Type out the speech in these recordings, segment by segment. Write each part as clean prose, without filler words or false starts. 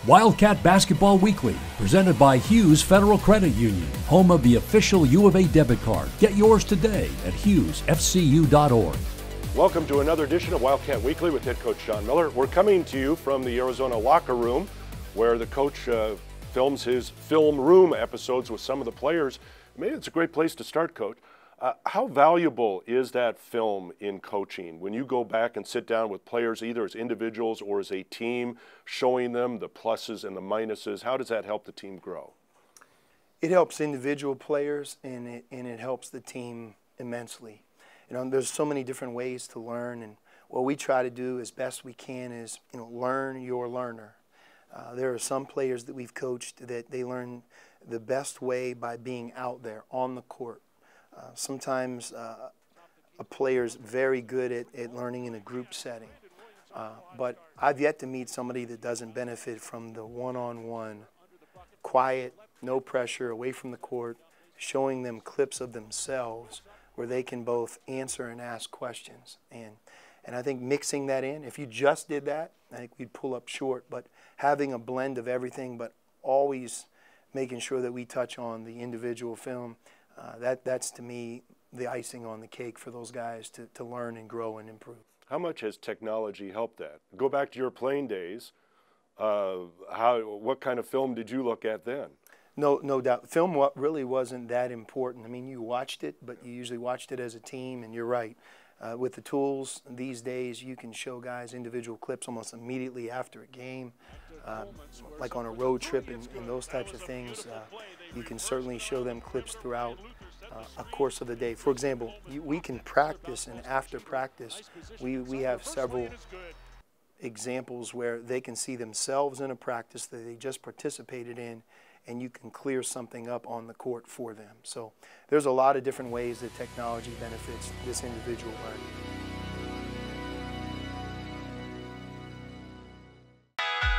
Wildcat Basketball Weekly, presented by Hughes Federal Credit Union, home of the official U of A debit card. Get yours today at hughesfcu.org. Welcome to another edition of Wildcat Weekly with head coach Sean Miller. We're coming to you from the Arizona locker room where the coach films his film room episodes with some of the players. Maybe it's a great place to start, Coach. How valuable is that film in coaching when you go back and sit down with players either as individuals or as a team, showing them the pluses and the minuses? How does that help the team grow? It helps individual players and it helps the team immensely. You know, there's so many different ways to learn, and what we try to do as best we can is, learn your learner. There are some players that we've coached that they learn the best way by being out there on the court. Sometimes a player's very good at learning in a group setting, but I've yet to meet somebody that doesn't benefit from the one-on-one, quiet, no pressure, away from the court, showing them clips of themselves where they can both answer and ask questions. And I think mixing that in, if you just did that, I think we'd pull up short, but having a blend of everything, but always making sure that we touch on the individual film, that's to me the icing on the cake for those guys to learn and grow and improve. How much has technology helped that? Go back to your playing days. What kind of film did you look at then? No doubt. Film really wasn't that important. I mean, you watched it, but you usually watched it as a team, and you're right. With the tools these days, you can show guys individual clips almost immediately after a game, like on a road trip and those types of things. You can certainly show them clips throughout a course of the day. For example, we can practice, and after practice, we have several examples where they can see themselves in a practice that they just participated in, and you can clear something up on the court for them. So there's a lot of different ways that technology benefits this individual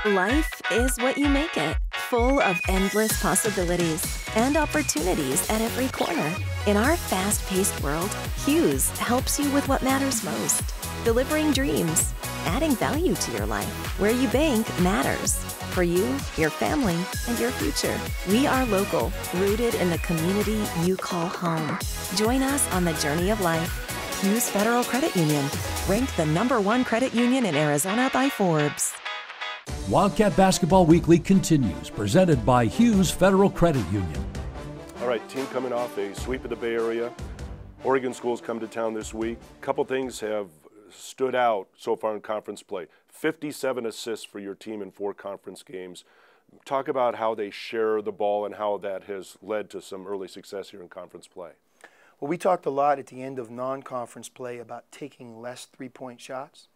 learning. Life is what you make it, full of endless possibilities and opportunities at every corner. In our fast-paced world, Hughes helps you with what matters most, delivering dreams, adding value to your life. Where you bank matters. For you, your family, and your future. We are local, rooted in the community you call home. Join us on the journey of life. Hughes Federal Credit Union, ranked the #1 credit union in Arizona by Forbes. Wildcat Basketball Weekly continues, presented by Hughes Federal Credit Union. All right, team coming off a sweep of the Bay Area. Oregon schools come to town this week. A couple things have stood out so far in conference play. 57 assists for your team in 4 conference games. Talk about how they share the ball and how that has led to some early success here in conference play. Well, we talked a lot at the end of non-conference play about taking less three-point shots.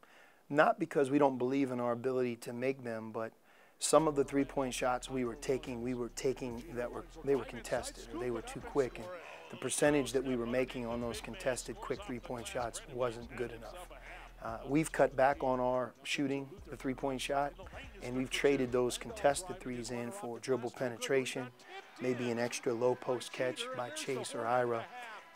Not because we don't believe in our ability to make them, but some of the three-point shots we were taking that they were contested, or they were too quick, and the percentage that we were making on those contested quick three-point shots wasn't good enough. We've cut back on our shooting the three-point shot, and we've traded those contested threes in for dribble penetration, maybe an extra low post catch by Chase or Ira.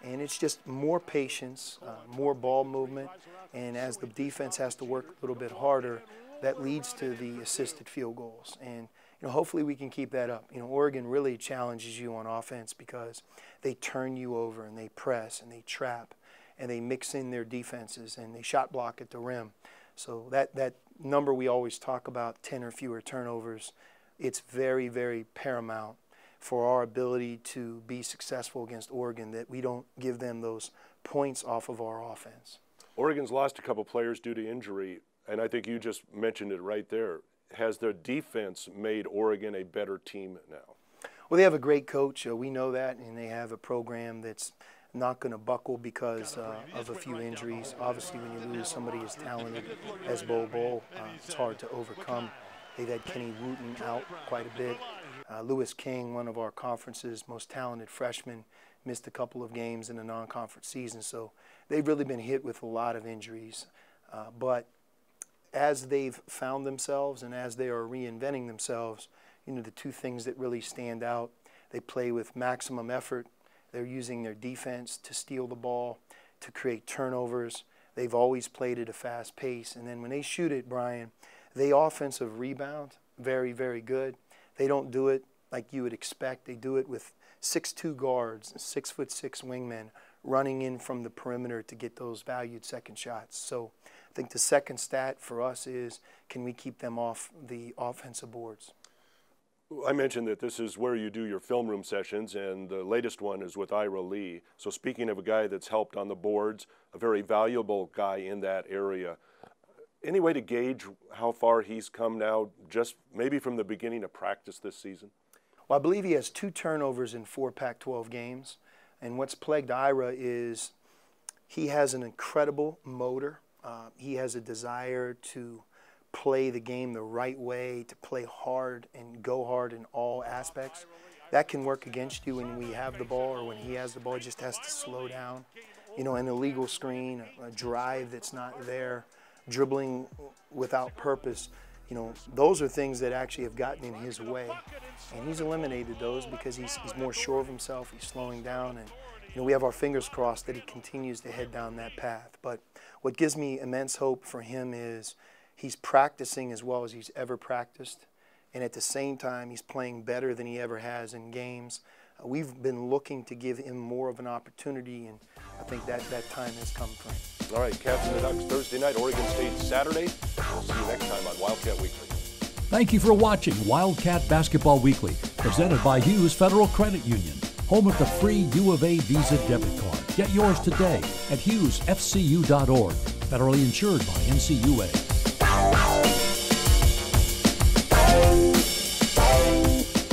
And it's just more patience, more ball movement, and as the defense has to work a little bit harder, that leads to the assisted field goals. And hopefully we can keep that up. Oregon really challenges you on offense because they turn you over and they press and they trap and they mix in their defenses and they shot block at the rim. So that number we always talk about, 10 or fewer turnovers, it's very, very paramount for our ability to be successful against Oregon, that we don't give them those points off of our offense. Oregon's lost a couple players due to injury, and I think you just mentioned it right there. Has their defense made Oregon a better team now? Well, they have a great coach. We know that, and they have a program that's not going to buckle because of a few injuries. Obviously, when you lose somebody as talented as Bol, it's hard to overcome. They've had Kenny Wooten out quite a bit. Lewis King, one of our conference's most talented freshmen, missed a couple of games in the non-conference season. So they've really been hit with a lot of injuries. But as they've found themselves and as they are reinventing themselves, the two things that really stand out, they play with maximum effort. They're using their defense to steal the ball, to create turnovers. They've always played at a fast pace. And then when they shoot it, Brian, they offensive rebound very, very good. They don't do it like you would expect. They do it with 6'2" guards and 6'6" wingmen running in from the perimeter to get those valued second shots. So I think the second stat for us is, can we keep them off the offensive boards? I mentioned that this is where you do your film room sessions, and the latest one is with Ira Lee. So speaking of a guy that's helped on the boards, a very valuable guy in that area, any way to gauge how far he's come now, just maybe from the beginning of practice this season? Well, I believe he has 2 turnovers in 4 Pac-12 games. And what's plagued Ira is he has an incredible motor. He has a desire to play the game the right way, to play hard and go hard in all aspects. That can work against you when we have the ball or when he has the ball. He just has to slow down. You know, an illegal screen, a drive that's not there, dribbling without purpose. You know, those are things that actually have gotten in his way. And he's eliminated those because he's more sure of himself, he's slowing down, and you know, we have our fingers crossed that he continues to head down that path. But what gives me immense hope for him is he's practicing as well as he's ever practiced, and at the same time he's playing better than he ever has in games. We've been looking to give him more of an opportunity, and I think that time has come for him. All right, Cats and the Ducks Thursday night, Oregon State Saturday. We'll see you next time on Wildcat Weekly. Thank you for watching Wildcat Basketball Weekly, presented by Hughes Federal Credit Union, home of the free U of A Visa debit card. Get yours today at hughesfcu.org, federally insured by NCUA.